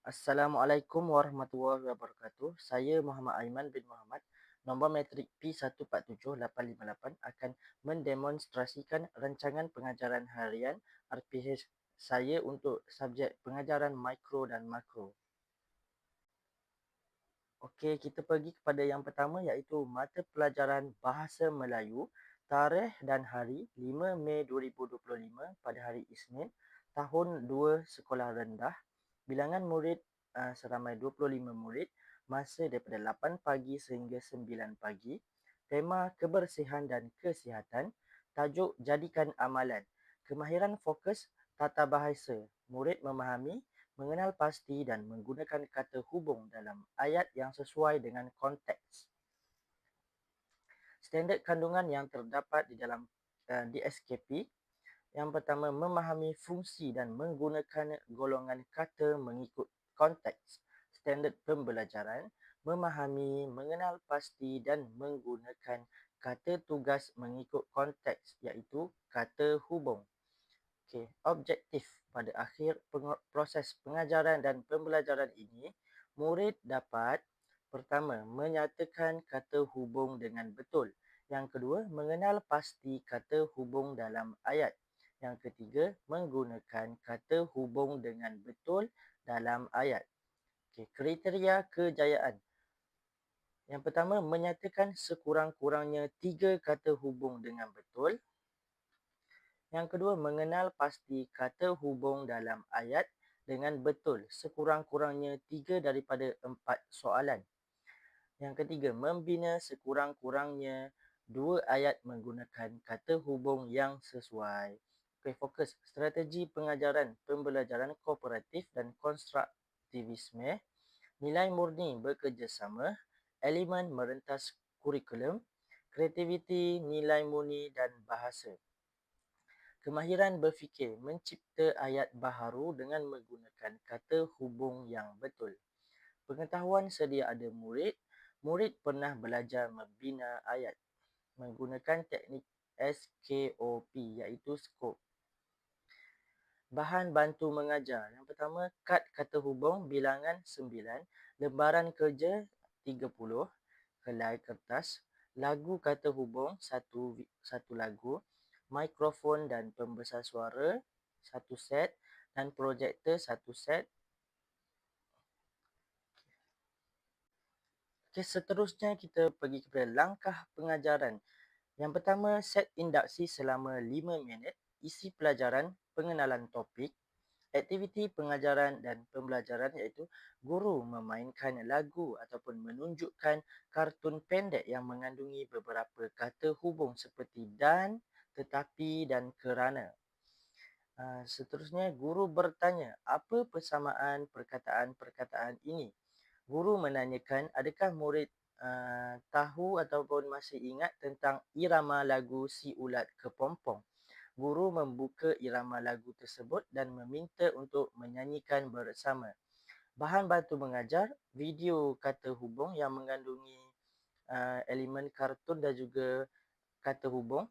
Assalamualaikum warahmatullahi wabarakatuh. Saya Muhammad Aiman bin Muhammad. Nombor matrik P147-858 akan mendemonstrasikan rancangan pengajaran harian RPH saya untuk subjek pengajaran mikro dan makro. Okey, kita pergi kepada yang pertama iaitu mata pelajaran Bahasa Melayu, tarikh dan hari 5 Mei 2025 pada hari Isnin, tahun 2 sekolah rendah. Bilangan murid seramai 25 murid, masa daripada 8 pagi sehingga 9 pagi. Tema kebersihan dan kesihatan, tajuk jadikan amalan. Kemahiran fokus tata bahasa. Murid memahami, mengenal pasti dan menggunakan kata hubung dalam ayat yang sesuai dengan konteks. Standard kandungan yang terdapat di dalam DSKP. Yang pertama, memahami fungsi dan menggunakan golongan kata mengikut konteks. Standard pembelajaran, memahami, mengenal pasti dan menggunakan kata tugas mengikut konteks iaitu kata hubung. Okey, objektif pada akhir proses pengajaran dan pembelajaran ini, murid dapat pertama, menyatakan kata hubung dengan betul. Yang kedua, mengenal pasti kata hubung dalam ayat. Yang ketiga, menggunakan kata hubung dengan betul dalam ayat. Okey, kriteria kejayaan. Yang pertama, menyatakan sekurang-kurangnya 3 kata hubung dengan betul. Yang kedua, mengenal pasti kata hubung dalam ayat dengan betul sekurang-kurangnya 3 daripada 4 soalan. Yang ketiga, membina sekurang-kurangnya 2 ayat menggunakan kata hubung yang sesuai. Okey, fokus strategi pengajaran pembelajaran kooperatif dan konstruktivisme, nilai murni bekerjasama, elemen merentas kurikulum, kreativiti, nilai murni dan bahasa. Kemahiran berfikir, mencipta ayat baharu dengan menggunakan kata hubung yang betul. Pengetahuan sedia ada murid. Murid pernah belajar membina ayat menggunakan teknik SKOP iaitu skop. Bahan bantu mengajar. Yang pertama, kad kata hubung bilangan 9, lembaran kerja 30, helai kertas, lagu kata hubung satu lagu, mikrofon dan pembesar suara satu set dan projektor satu set. Okey, seterusnya kita pergi kepada langkah pengajaran. Yang pertama, set induksi selama 5 minit, isi pelajaran, pengenalan topik, aktiviti pengajaran dan pembelajaran iaitu guru memainkan lagu ataupun menunjukkan kartun pendek yang mengandungi beberapa kata hubung seperti dan, tetapi dan kerana. Seterusnya, guru bertanya, apa persamaan perkataan-perkataan ini? Guru menanyakan, adakah murid tahu ataupun masih ingat tentang irama lagu Si Ulat Kepompong? Guru membuka irama lagu tersebut dan meminta untuk menyanyikan bersama. Bahan bantu mengajar, video kata hubung yang mengandungi elemen kartun dan juga kata hubung.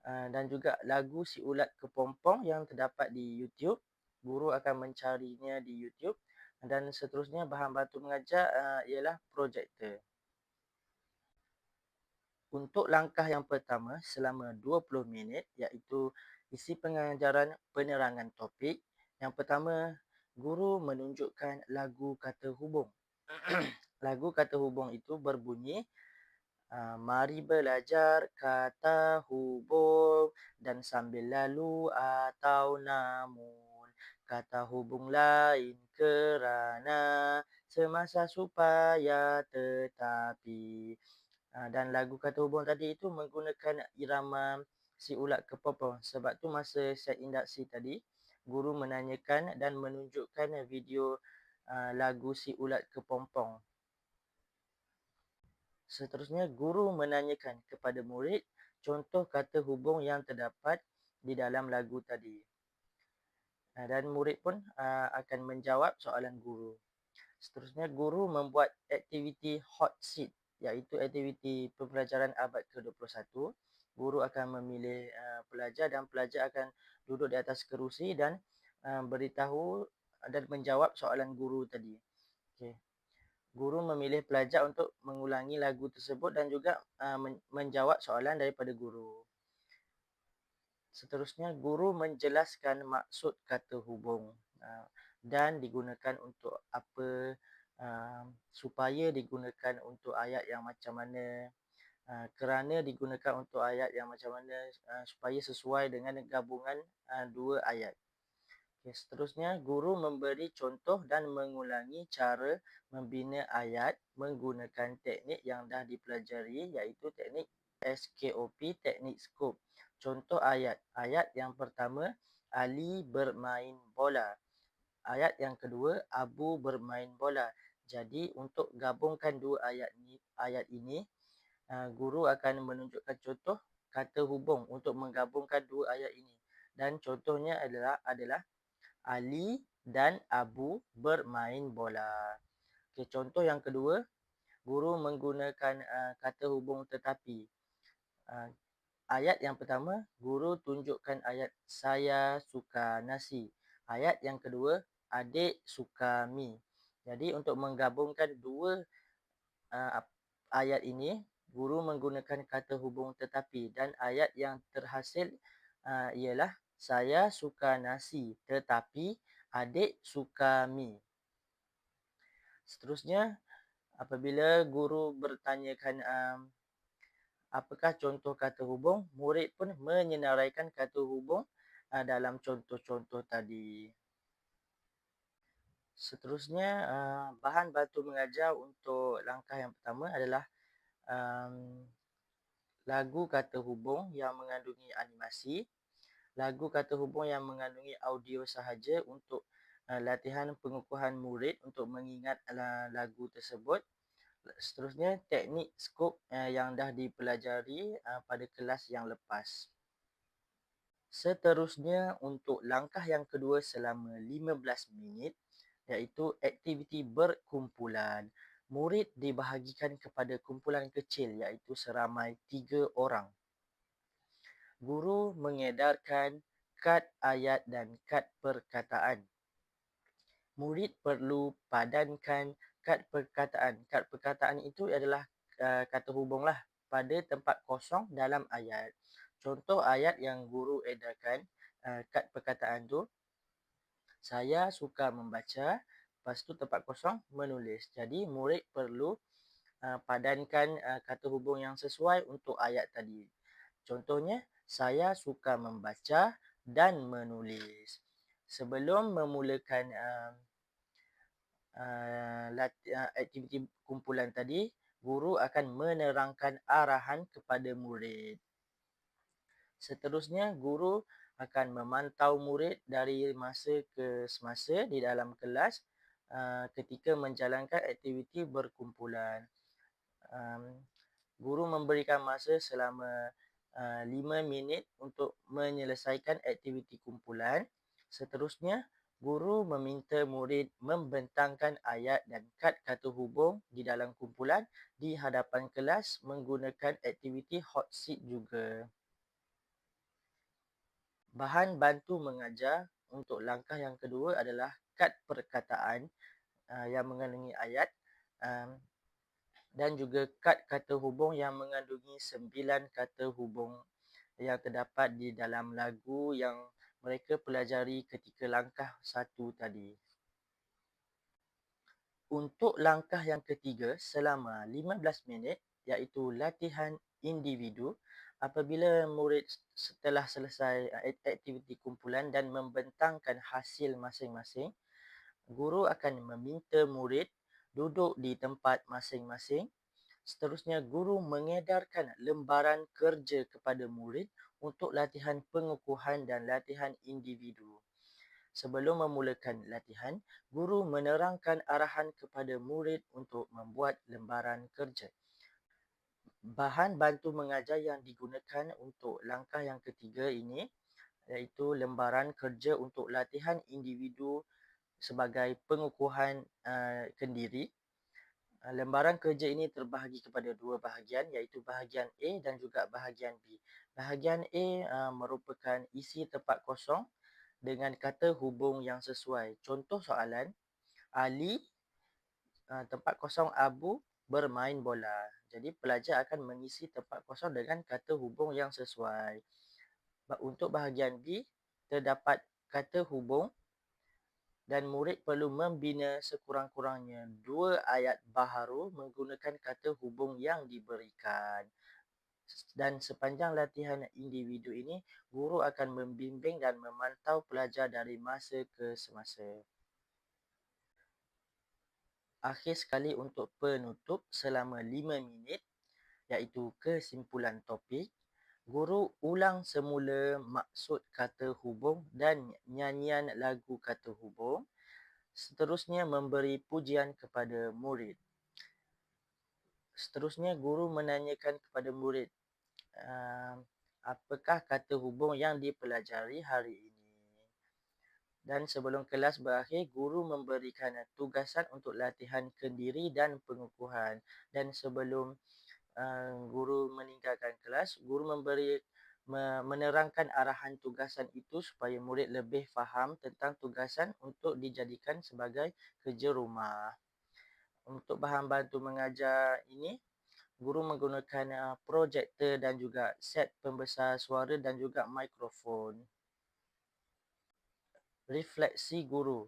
Dan juga lagu Si Ulat Kepompong yang terdapat di YouTube. Guru akan mencarinya di YouTube. Dan seterusnya bahan bantu mengajar ialah projektor. Untuk langkah yang pertama selama 20 minit iaitu isi pengajaran penerangan topik. Yang pertama, guru menunjukkan lagu kata hubung. Lagu kata hubung itu berbunyi, mari belajar kata hubung dan sambil lalu atau namun. Kata hubung lain kerana, semasa supaya tetapi. Dan lagu kata hubung tadi itu menggunakan irama Si Ulat Kepompong. Sebab tu masa set induksi tadi, guru menanyakan dan menunjukkan video lagu Si Ulat Kepompong. Seterusnya, guru menanyakan kepada murid contoh kata hubung yang terdapat di dalam lagu tadi. Dan murid pun akan menjawab soalan guru. Seterusnya, guru membuat aktiviti hot seat iaitu aktiviti pembelajaran abad ke-21. Guru akan memilih pelajar dan pelajar akan duduk di atas kerusi dan beritahu dan menjawab soalan guru tadi. Okey. Guru memilih pelajar untuk mengulangi lagu tersebut dan juga menjawab soalan daripada guru. Seterusnya, guru menjelaskan maksud kata hubung dan digunakan untuk apa, supaya digunakan untuk ayat yang macam mana, kerana digunakan untuk ayat yang macam mana, supaya sesuai dengan gabungan dua ayat. Okay, seterusnya, guru memberi contoh dan mengulangi cara membina ayat menggunakan teknik yang dah dipelajari, iaitu teknik SKOP, teknik skop. Contoh ayat. Ayat yang pertama, Ali bermain bola. Ayat yang kedua, Abu bermain bola. Jadi untuk gabungkan dua ayat ini, guru akan menunjukkan contoh kata hubung untuk menggabungkan dua ayat ini. Dan contohnya adalah Ali dan Abu bermain bola. Okay, contoh yang kedua, guru menggunakan kata hubung tetapi. Ayat yang pertama, guru tunjukkan ayat saya suka nasi. Ayat yang kedua, adik suka mi. Jadi untuk menggabungkan dua ayat ini, guru menggunakan kata hubung tetapi, dan ayat yang terhasil ialah saya suka nasi tetapi adik suka mi. Seterusnya, apabila guru bertanyakan apakah contoh kata hubung, murid pun menyenaraikan kata hubung dalam contoh-contoh tadi. Seterusnya, bahan bantu mengajar untuk langkah yang pertama adalah lagu kata hubung yang mengandungi animasi, lagu kata hubung yang mengandungi audio sahaja untuk latihan pengukuhan murid untuk mengingat lagu tersebut. Seterusnya, teknik skop yang dah dipelajari pada kelas yang lepas. Seterusnya, untuk langkah yang kedua selama 15 minit, iaitu aktiviti berkumpulan. Murid dibahagikan kepada kumpulan kecil, iaitu seramai 3 orang. Guru mengedarkan kad ayat dan kad perkataan. Murid perlu padankan kad perkataan. Kad perkataan itu adalah kata hubunglah pada tempat kosong dalam ayat. Contoh ayat yang guru edarkan, kad perkataan tu, saya suka membaca, lepas tu tempat kosong menulis. Jadi murid perlu padankan kata hubung yang sesuai untuk ayat tadi. Contohnya, saya suka membaca dan menulis. Sebelum memulakan aktiviti kumpulan tadi, guru akan menerangkan arahan kepada murid. Seterusnya, guru akan memantau murid dari masa ke semasa di dalam kelas ketika menjalankan aktiviti berkumpulan. Guru memberikan masa selama 5 minit untuk menyelesaikan aktiviti kumpulan. Seterusnya, guru meminta murid membentangkan ayat dan kad kata hubung di dalam kumpulan di hadapan kelas menggunakan aktiviti hot seat juga. Bahan bantu mengajar untuk langkah yang kedua adalah kad perkataan yang mengandungi ayat dan juga kad kata hubung yang mengandungi 9 kata hubung yang terdapat di dalam lagu yang mereka pelajari ketika langkah 1 tadi. Untuk langkah yang ketiga selama 15 minit, iaitu latihan individu, apabila murid setelah selesai aktiviti kumpulan dan membentangkan hasil masing-masing, guru akan meminta murid duduk di tempat masing-masing. Seterusnya, guru mengedarkan lembaran kerja kepada murid untuk latihan pengukuhan dan latihan individu. Sebelum memulakan latihan, guru menerangkan arahan kepada murid untuk membuat lembaran kerja. Bahan bantu mengajar yang digunakan untuk langkah yang ketiga ini iaitu lembaran kerja untuk latihan individu sebagai pengukuhan kendiri. Lembaran kerja ini terbahagi kepada dua bahagian, iaitu bahagian A dan juga bahagian B. Bahagian A merupakan isi tempat kosong dengan kata hubung yang sesuai. Contoh soalan, Ali tempat kosong Abu bermain bola. Jadi pelajar akan mengisi tempat kosong dengan kata hubung yang sesuai. Untuk bahagian B, terdapat kata hubung dan murid perlu membina sekurang-kurangnya 2 ayat baharu menggunakan kata hubung yang diberikan. Dan sepanjang latihan individu ini, guru akan membimbing dan memantau pelajar dari masa ke semasa. Akhir sekali untuk penutup selama 5 minit, iaitu kesimpulan topik. Guru ulang semula maksud kata hubung dan nyanyian lagu kata hubung. Seterusnya memberi pujian kepada murid. Seterusnya guru menanyakan kepada murid, apakah kata hubung yang dipelajari hari ini. Dan sebelum kelas berakhir, guru memberikan tugasan untuk latihan kendiri dan pengukuhan. Dan sebelum guru meninggalkan kelas, guru menerangkan arahan tugasan itu supaya murid lebih faham tentang tugasan untuk dijadikan sebagai kerja rumah. Untuk bahan bantu mengajar ini, guru menggunakan projektor dan juga set pembesar suara dan juga mikrofon. Refleksi guru.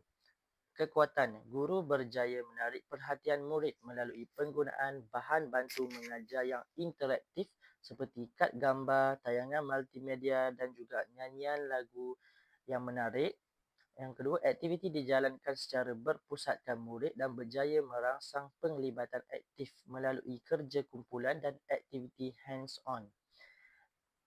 Kekuatan guru berjaya menarik perhatian murid melalui penggunaan bahan bantu mengajar yang interaktif seperti kad gambar, tayangan multimedia dan juga nyanyian lagu yang menarik. Yang kedua, aktiviti dijalankan secara berpusatkan murid dan berjaya merangsang penglibatan aktif melalui kerja kumpulan dan aktiviti hands-on.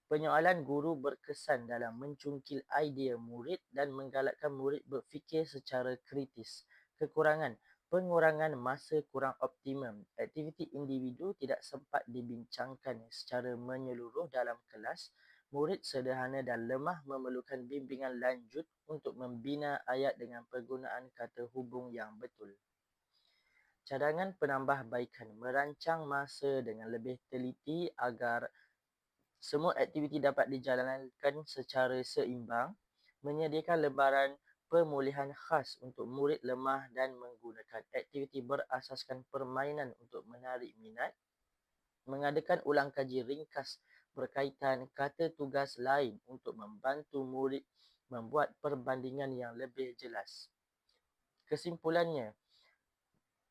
Penyoalan guru berkesan dalam mencungkil idea murid dan menggalakkan murid berfikir secara kritis. Kekurangan, pengurangan masa kurang optimum. Aktiviti individu tidak sempat dibincangkan secara menyeluruh dalam kelas. Murid sederhana dan lemah memerlukan bimbingan lanjut untuk membina ayat dengan penggunaan kata hubung yang betul. Cadangan penambahbaikan, merancang masa dengan lebih teliti agar semua aktiviti dapat dijalankan secara seimbang, menyediakan lembaran pemulihan khas untuk murid lemah dan menggunakan aktiviti berasaskan permainan untuk menarik minat, mengadakan ulang kaji ringkas berkaitan kata tugas lain untuk membantu murid membuat perbandingan yang lebih jelas. Kesimpulannya,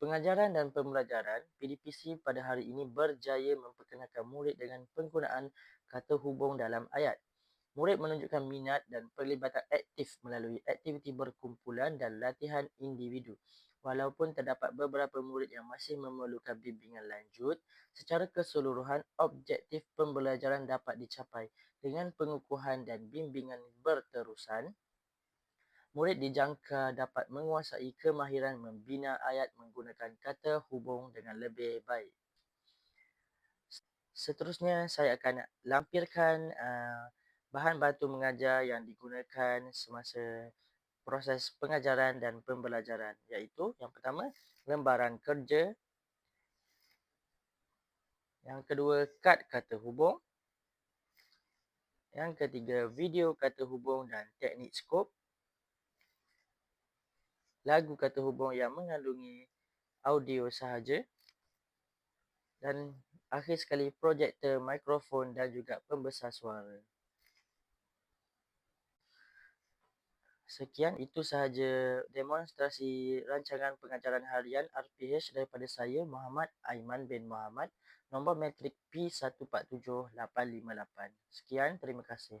pengajaran dan pembelajaran PDPC pada hari ini berjaya memperkenalkan murid dengan penggunaan kata hubung dalam ayat. Murid menunjukkan minat dan perlibatan aktif melalui aktiviti berkumpulan dan latihan individu. Walaupun terdapat beberapa murid yang masih memerlukan bimbingan lanjut, secara keseluruhan objektif pembelajaran dapat dicapai dengan pengukuhan dan bimbingan berterusan. Murid dijangka dapat menguasai kemahiran membina ayat menggunakan kata hubung dengan lebih baik. Seterusnya saya akan lampirkan bahan bantu mengajar yang digunakan semasa proses pengajaran dan pembelajaran, iaitu yang pertama, lembaran kerja. Yang kedua, kad kata hubung. Yang ketiga, video kata hubung dan teknik skop. Lagu kata hubung yang mengandungi audio sahaja. Dan akhir sekali, projektor, mikrofon dan juga pembesar suara. Sekian, itu sahaja demonstrasi rancangan pengajaran harian RPH daripada saya, Muhammad Aiman bin Muhammad, nombor matrik P147858. Sekian, terima kasih.